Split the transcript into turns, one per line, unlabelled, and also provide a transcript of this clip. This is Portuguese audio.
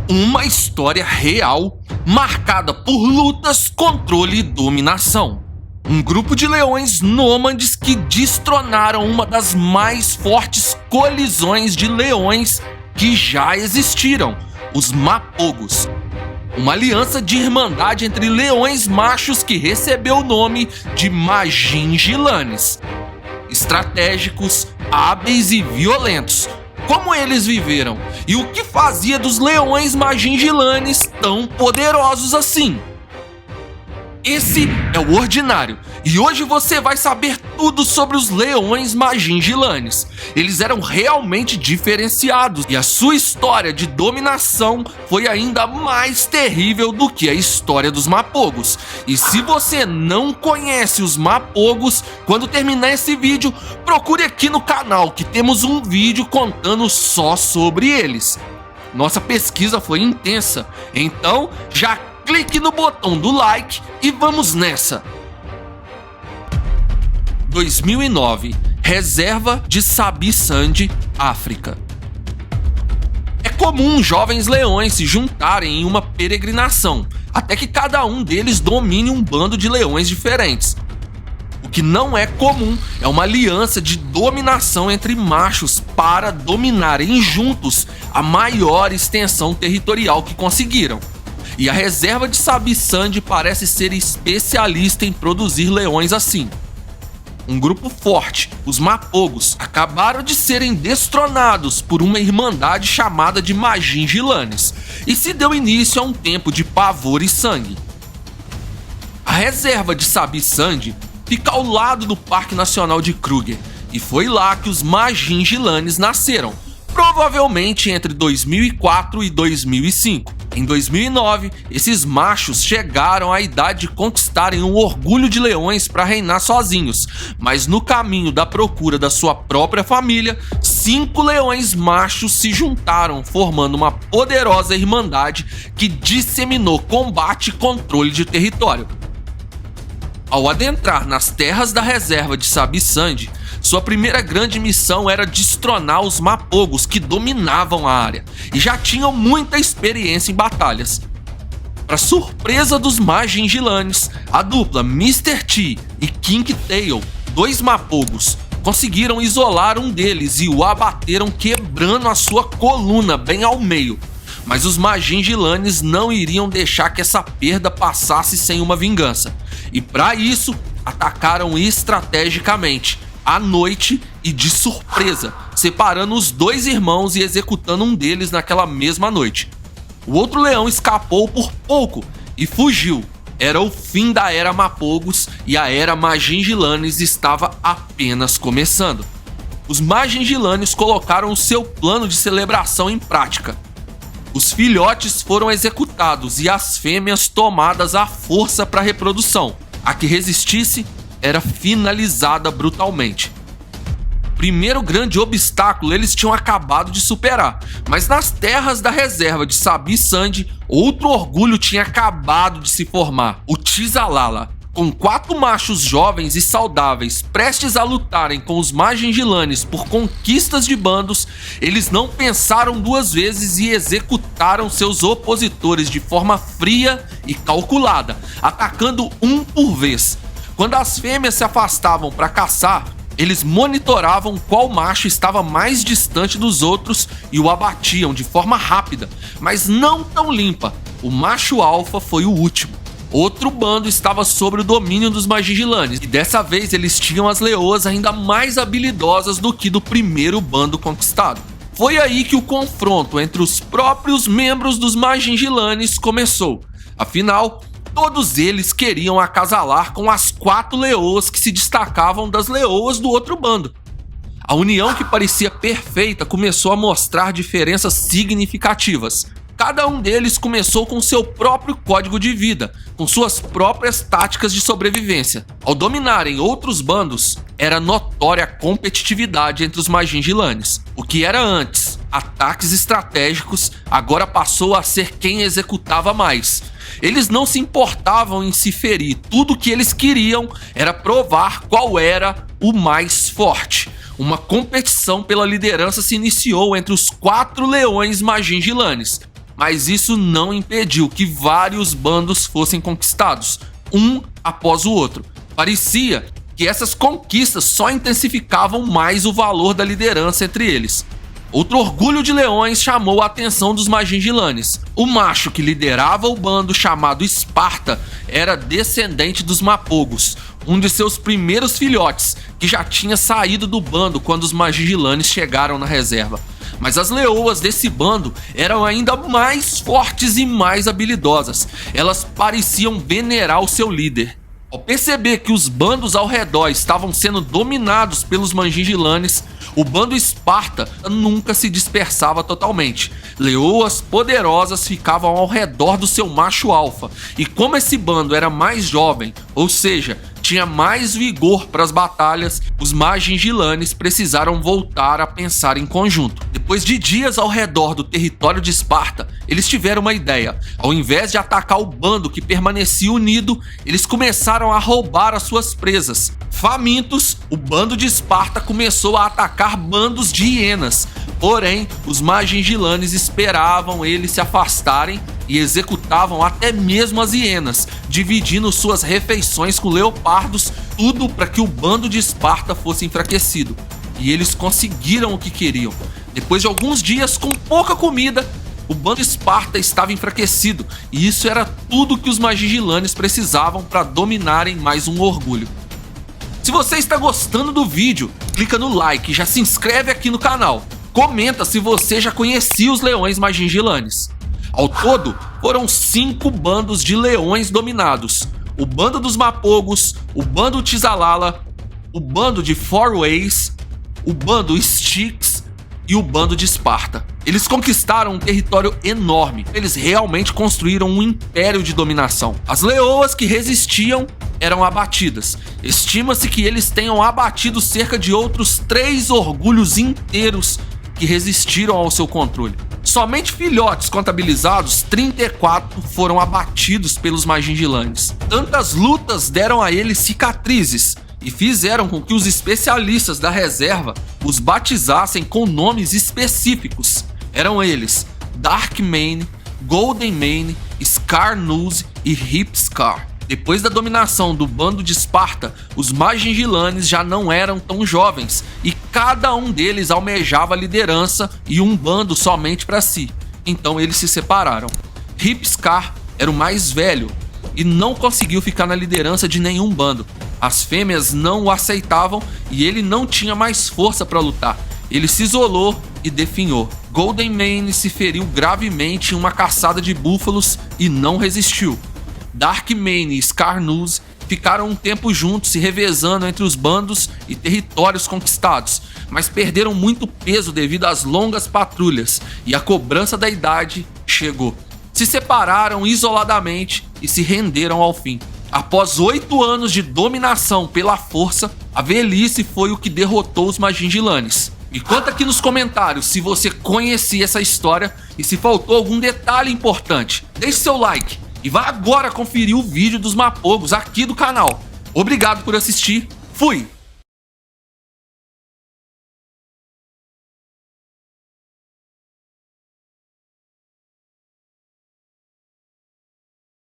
Uma história real, marcada por lutas, controle e dominação. Um grupo de leões nômades que destronaram uma das mais fortes colisões de leões que já existiram, os Mapogos. Uma aliança de irmandade entre leões machos que recebeu o nome de Magin-Gilanes. Estratégicos, hábeis e violentos. Como eles viveram e o que fazia dos leões Magin-Gilanes tão poderosos assim? Esse é o Ordinário, e hoje você vai saber tudo sobre os leões Magin-Gilanes. Eles eram realmente diferenciados, e a sua história de dominação foi ainda mais terrível do que a história dos Mapogos. E se você não conhece os Mapogos, quando terminar esse vídeo, procure aqui no canal que temos um vídeo contando só sobre eles. Nossa pesquisa foi intensa, então já clique no botão do like e vamos nessa! 2009, Reserva de Sabi Sand, África. É comum jovens leões se juntarem em uma peregrinação, até que cada um deles domine um bando de leões diferentes. O que não é comum é uma aliança de dominação entre machos para dominarem juntos a maior extensão territorial que conseguiram. E a reserva de Sabi Sand parece ser especialista em produzir leões assim. Um grupo forte, os Mapogos, acabaram de serem destronados por uma irmandade chamada de Magin-Gilanes, e se deu início a um tempo de pavor e sangue. A reserva de Sabi Sand fica ao lado do Parque Nacional de Kruger, e foi lá que os Magin-Gilanes nasceram, provavelmente entre 2004 e 2005. Em 2009, esses machos chegaram à idade de conquistarem um orgulho de leões para reinar sozinhos, mas no caminho da procura da sua própria família, 5 leões machos se juntaram, formando uma poderosa irmandade que disseminou combate e controle de território. Ao adentrar nas terras da reserva de Sabi Sand, sua primeira grande missão era destronar os Mapogos que dominavam a área e já tinham muita experiência em batalhas. Para surpresa dos Magin-Gilanes, a dupla Mr. T e King Tail, 2 Mapogos, conseguiram isolar um deles e o abateram, quebrando a sua coluna bem ao meio. Mas os Magin-Gilanes não iriam deixar que essa perda passasse sem uma vingança, e para isso atacaram estrategicamente, à noite e de surpresa, separando os 2 irmãos e executando um deles naquela mesma noite. O outro leão escapou por pouco e fugiu. Era o fim da Era Mapogos e a Era Magin-Gilanes estava apenas começando. Os Magin-Gilanes colocaram o seu plano de celebração em prática. Os filhotes foram executados e as fêmeas tomadas à força para reprodução. A que resistisse era finalizada brutalmente. Primeiro grande obstáculo eles tinham acabado de superar, mas nas terras da reserva de Sabi Sand, outro orgulho tinha acabado de se formar, o Tizalala. Com 4 machos jovens e saudáveis prestes a lutarem com os Magin-Gilanes por conquistas de bandos, eles não pensaram 2 vezes e executaram seus opositores de forma fria e calculada, atacando um por vez. Quando as fêmeas se afastavam para caçar, eles monitoravam qual macho estava mais distante dos outros e o abatiam de forma rápida, mas não tão limpa. O macho alfa foi o último. Outro bando estava sob o domínio dos Magin-Gilanes, e dessa vez eles tinham as leoas ainda mais habilidosas do que do primeiro bando conquistado. Foi aí que o confronto entre os próprios membros dos Magin-Gilanes começou. Afinal, todos eles queriam acasalar com as 4 leoas que se destacavam das leoas do outro bando. A união que parecia perfeita começou a mostrar diferenças significativas. Cada um deles começou com seu próprio código de vida, com suas próprias táticas de sobrevivência. Ao dominarem outros bandos, era notória a competitividade entre os Magin-Gilanes. O que era antes ataques estratégicos, agora passou a ser quem executava mais. Eles não se importavam em se ferir, tudo o que eles queriam era provar qual era o mais forte. Uma competição pela liderança se iniciou entre os 4 leões Magin-Gilanes. mas isso não impediu que vários bandos fossem conquistados, um após o outro. Parecia que essas conquistas só intensificavam mais o valor da liderança entre eles. Outro orgulho de leões chamou a atenção dos Magingilanes. O macho que liderava o bando, chamado Esparta, era descendente dos Mapogos, um de seus primeiros filhotes, que já tinha saído do bando quando os Magingilanes chegaram na reserva. Mas as leoas desse bando eram ainda mais fortes e mais habilidosas. Elas pareciam venerar o seu líder. Ao perceber que os bandos ao redor estavam sendo dominados pelos Magingilanes, o bando Esparta nunca se dispersava totalmente. Leoas poderosas ficavam ao redor do seu macho alfa, e como esse bando era mais jovem, ou seja, tinha mais vigor para as batalhas, os Magingilanes precisaram voltar a pensar em conjunto. Depois de dias ao redor do território de Esparta, eles tiveram uma ideia. Ao invés de atacar o bando que permanecia unido, eles começaram a roubar as suas presas. Famintos, o bando de Esparta começou a atacar bandos de hienas. Porém, os Magingilanes esperavam eles se afastarem e executavam até mesmo as hienas, dividindo suas refeições com leopardos, tudo para que o bando de Esparta fosse enfraquecido. E eles conseguiram o que queriam. Depois de alguns dias com pouca comida, o bando de Esparta estava enfraquecido, e isso era tudo que os Magingilanes precisavam para dominarem mais um orgulho. Se você está gostando do vídeo, clica no like e já se inscreve aqui no canal. Comenta se você já conhecia os leões Magingilanes. Ao todo, foram 5 bandos de leões dominados: o bando dos Mapogos, o bando Tizalala, o bando de Fourways, o bando Styx e o bando de Esparta. Eles conquistaram um território enorme. Eles realmente construíram um império de dominação. As leoas que resistiam eram abatidas. Estima-se que eles tenham abatido cerca de outros 3 orgulhos inteiros que resistiram ao seu controle. Somente filhotes contabilizados, 34, foram abatidos pelos Magingilanes. Tantas lutas deram a eles cicatrizes e fizeram com que os especialistas da reserva os batizassem com nomes específicos. Eram eles Darkmane, Goldenmane, Scarnuse e Hipscar. Depois da dominação do bando de Esparta, os Magingilanes já não eram tão jovens e cada um deles almejava a liderança e um bando somente para si. Então eles se separaram. Hipscar era o mais velho e não conseguiu ficar na liderança de nenhum bando. As fêmeas não o aceitavam e ele não tinha mais força para lutar. Ele se isolou e definhou. Goldenmane se feriu gravemente em uma caçada de búfalos e não resistiu. Darkmane e Scarnuse ficaram um tempo juntos se revezando entre os bandos e territórios conquistados, mas perderam muito peso devido às longas patrulhas e a cobrança da idade chegou. Se separaram isoladamente e se renderam ao fim. Após 8 anos de dominação pela força, a velhice foi o que derrotou os Magingilanes. Me conta aqui nos comentários se você conhecia essa história e se faltou algum detalhe importante. Deixe seu like e vá agora conferir o vídeo dos Mapogos aqui do canal. Obrigado por assistir. Fui!